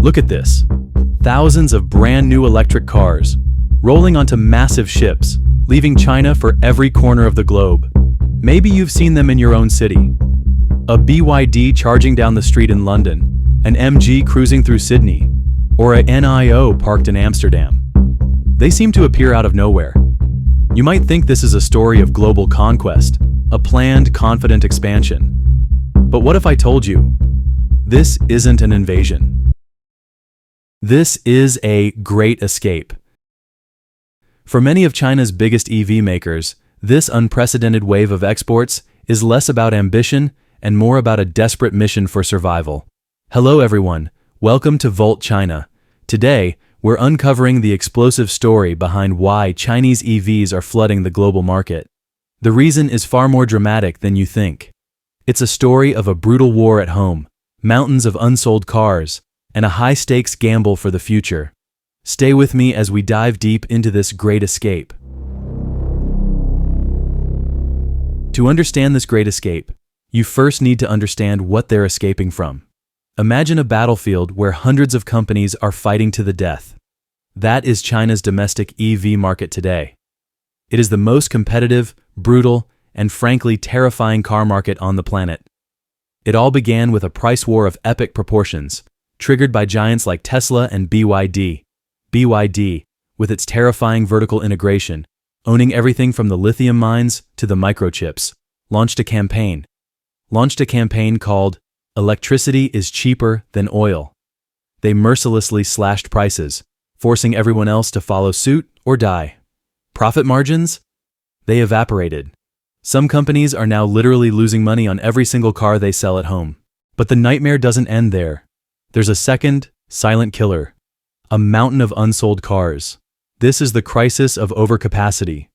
Look at this. Thousands of brand new electric cars, rolling onto massive ships, leaving China for every corner of the globe. Maybe you've seen them in your own city. A BYD charging down the street in London, an MG cruising through Sydney, or a NIO parked in Amsterdam. They seem to appear out of nowhere. You might think this is a story of global conquest, a planned, confident expansion. But what if I told you, this isn't an invasion? This is a great escape. For many of China's biggest EV makers, this unprecedented wave of exports is less about ambition and more about a desperate mission for survival. Hello everyone, welcome to Volt China. Today, we're uncovering the explosive story behind why Chinese EVs are flooding the global market. The reason is far more dramatic than you think. It's a story of a brutal war at home, mountains of unsold cars, and a high-stakes gamble for the future. Stay with me as we dive deep into this great escape. To understand this great escape, you first need to understand what they're escaping from. Imagine a battlefield where hundreds of companies are fighting to the death. That is China's domestic EV market today. It is the most competitive, brutal, and frankly terrifying car market on the planet. It all began with a price war of epic proportions, triggered by giants like Tesla and BYD. BYD, with its terrifying vertical integration, owning everything from the lithium mines to the microchips, launched a campaign called "Electricity is cheaper than oil." They mercilessly slashed prices, forcing everyone else to follow suit or die. Profit margins? They evaporated. Some companies are now literally losing money on every single car they sell at home. But the nightmare doesn't end there. There's a second, silent killer. A mountain of unsold cars. This is the crisis of overcapacity.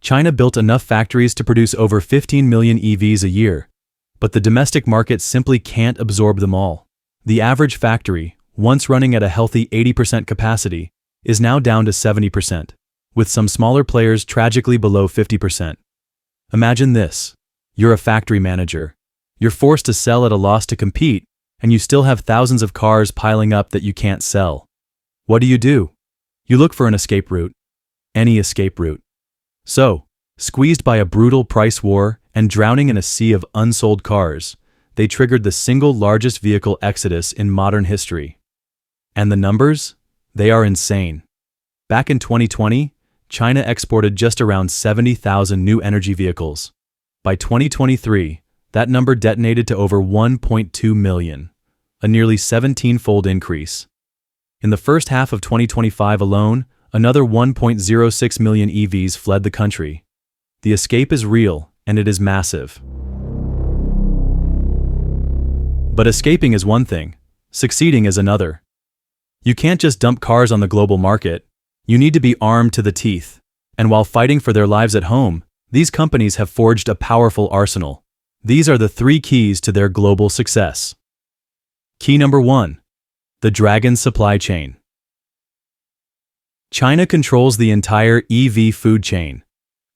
China built enough factories to produce over 15 million EVs a year, but the domestic market simply can't absorb them all. The average factory, once running at a healthy 80% capacity, is now down to 70%, with some smaller players tragically below 50%. Imagine this. You're a factory manager. You're forced to sell at a loss to compete, and you still have thousands of cars piling up that you can't sell. What do? You look for an escape route. Any escape route. So, squeezed by a brutal price war and drowning in a sea of unsold cars, they triggered the single largest vehicle exodus in modern history. And the numbers? They are insane. Back in 2020, China exported just around 70,000 new energy vehicles. By 2023, that number detonated to over 1.2 million, a nearly 17-fold increase. In the first half of 2025 alone, another 1.06 million EVs fled the country. The escape is real, and it is massive. But escaping is one thing, succeeding is another. You can't just dump cars on the global market. You need to be armed to the teeth. And while fighting for their lives at home, these companies have forged a powerful arsenal. These are the 3 keys to their global success. Key number 1. The Dragon supply chain. China controls the entire EV food chain,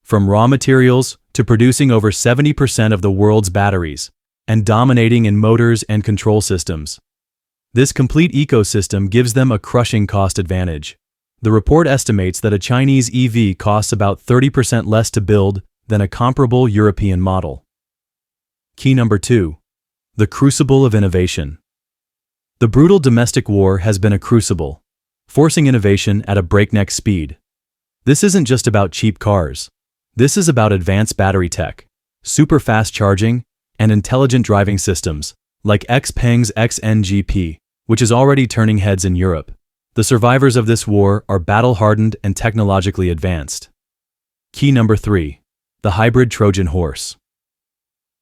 from raw materials to producing over 70% of the world's batteries, and dominating in motors and control systems. This complete ecosystem gives them a crushing cost advantage. The report estimates that a Chinese EV costs about 30% less to build than a comparable European model. Key number 2. The crucible of innovation. The brutal domestic war has been a crucible, forcing innovation at a breakneck speed. This isn't just about cheap cars. This is about advanced battery tech, super fast charging, and intelligent driving systems, like XPeng's XNGP, which is already turning heads in Europe. The survivors of this war are battle-hardened and technologically advanced. Key number 3. The hybrid Trojan horse.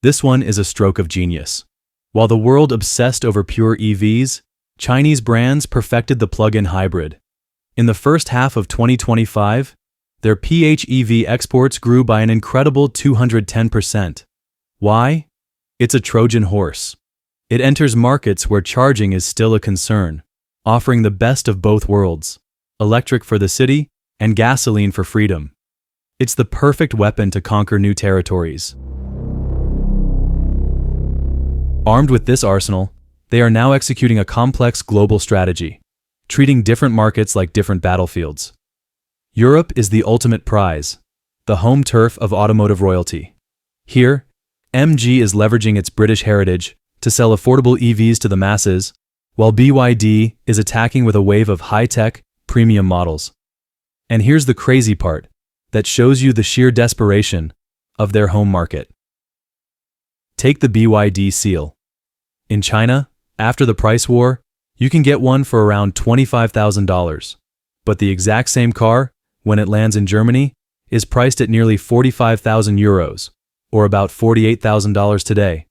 This one is a stroke of genius. While the world obsessed over pure EVs, Chinese brands perfected the plug-in hybrid. In the first half of 2025, their PHEV exports grew by an incredible 210%. Why? It's a Trojan horse. It enters markets where charging is still a concern, offering the best of both worlds, electric for the city and gasoline for freedom. It's the perfect weapon to conquer new territories. Armed with this arsenal, They are now executing a complex global strategy, treating different markets like different battlefields. Europe is the ultimate prize, the home turf of automotive royalty. Here, MG is leveraging its British heritage to sell affordable EVs to the masses, while BYD is attacking with a wave of high-tech, premium models. And here's the crazy part that shows you the sheer desperation of their home market. Take the BYD Seal. In China, after the price war, you can get one for around $25,000. But the exact same car, when it lands in Germany, is priced at nearly 45,000 euros, or about $48,000 today.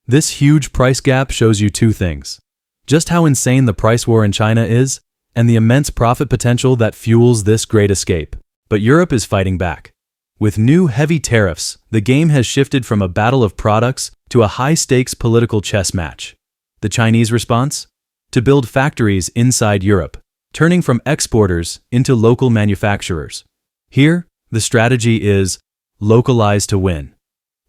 This huge price gap shows you two things: just how insane the price war in China is, and the immense profit potential that fuels this great escape. But Europe is fighting back. With new heavy tariffs, the game has shifted from a battle of products to a high-stakes political chess match. The Chinese response? To build factories inside Europe, turning from exporters into local manufacturers. Here, the strategy is localize to win.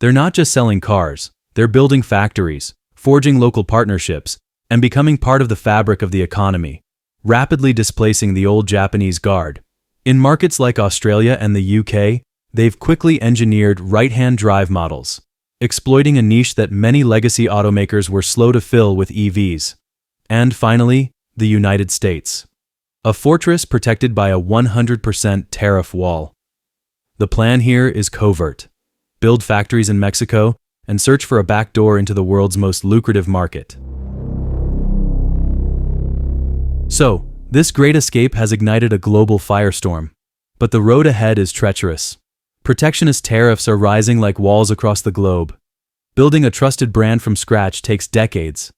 They're not just selling cars, they're building factories, forging local partnerships, and becoming part of the fabric of the economy, rapidly displacing the old Japanese guard. In markets like Australia and the UK, they've quickly engineered right-hand drive models, exploiting a niche that many legacy automakers were slow to fill with EVs. And finally, the United States. A fortress protected by a 100% tariff wall. The plan here is covert. Build factories in Mexico and search for a backdoor into the world's most lucrative market. So, this great escape has ignited a global firestorm. But the road ahead is treacherous. Protectionist tariffs are rising like walls across the globe. Building a trusted brand from scratch takes decades.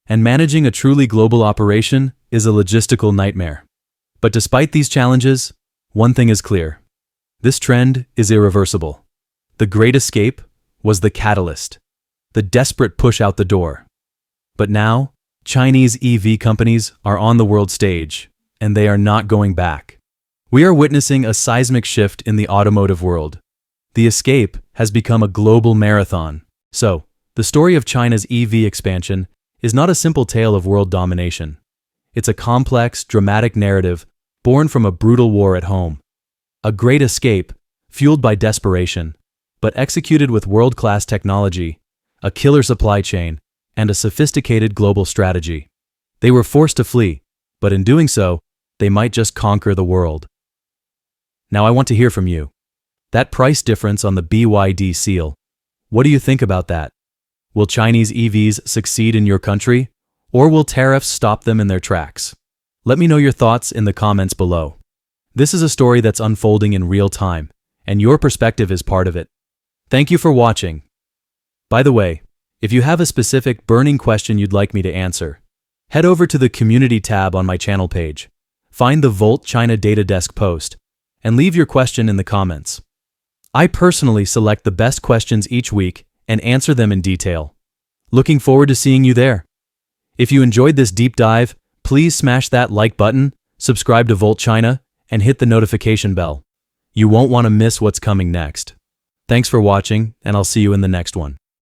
And managing a truly global operation is a logistical nightmare. But despite these challenges, one thing is clear. This trend is irreversible. The Great Escape was the catalyst, the desperate push out the door. But now, Chinese EV companies are on the world stage, and they are not going back. We are witnessing a seismic shift in the automotive world. The escape has become a global marathon. So, the story of China's EV expansion is not a simple tale of world domination. It's a complex, dramatic narrative born from a brutal war at home. A great escape, fueled by desperation, but executed with world-class technology, a killer supply chain, and a sophisticated global strategy. They were forced to flee, but in doing so, they might just conquer the world. Now I want to hear from you. That price difference on the BYD Seal, what do you think about that? Will Chinese EVs succeed in your country, or will tariffs stop them in their tracks? Let me know your thoughts in the comments below. This is a story that's unfolding in real time, and your perspective is part of it. Thank you for watching. By the way, if you have a specific burning question you'd like me to answer, head over to the Community tab on my channel page, find the Volt China Data Desk post, and leave your question in the comments. I personally select the best questions each week and answer them in detail. Looking forward to seeing you there. If you enjoyed this deep dive, please smash that like button, subscribe to Volt China, and hit the notification bell. You won't want to miss what's coming next. Thanks for watching, and I'll see you in the next one.